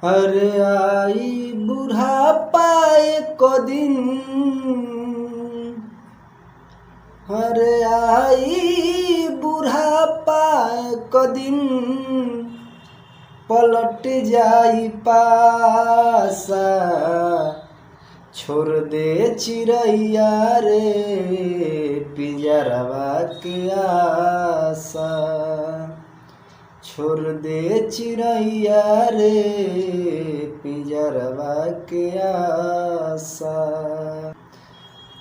अरे आई बुढ़ापा एक दिन, अरे आई बुढ़ापा एक दिन, पलट जाई पासा, छोड़ दे चिड़ैया रे पिंजरवा के आसा, छोड़ दे चिड़ैया रे पिंजरवा के आसा।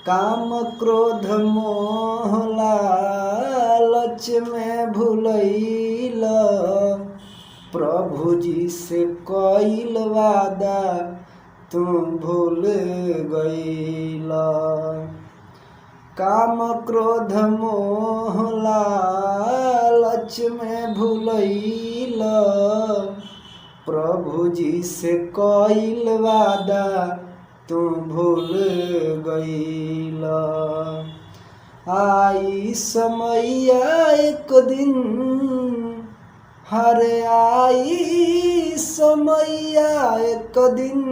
काम क्रोध मोह लालच में भूलैल, प्रभु जी से कइल वादा तू भूल गइल। काम क्रोध मोह लालच में भूलैल, प्रभु जी से कइल वादा तू भूल गइल। आई समैया एक दिन, हरे आई समैया एक दिन,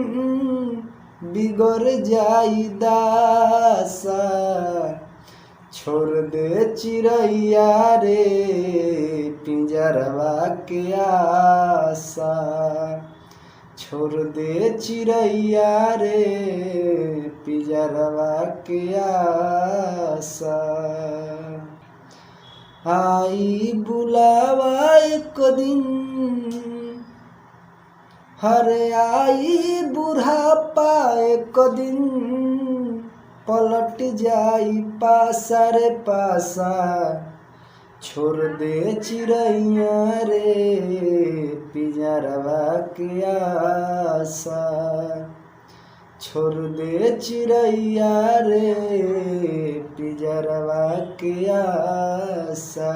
बिगड़ जाई दासा, छोड़ दे चिड़ैया रे पिंजरवा के आसा, छोड़ दे चिड़ैया रे पिंजरवा के आसा। आई बुलावा एक दिन, हरे आई बुढ़ापा एक दिन, पलट जाई पासा रे पासा, छोड़ दे चिड़ैया रे पिंजरवा के आसा, छोड़ दे चिड़ैया रे पिंजरवा के आसा।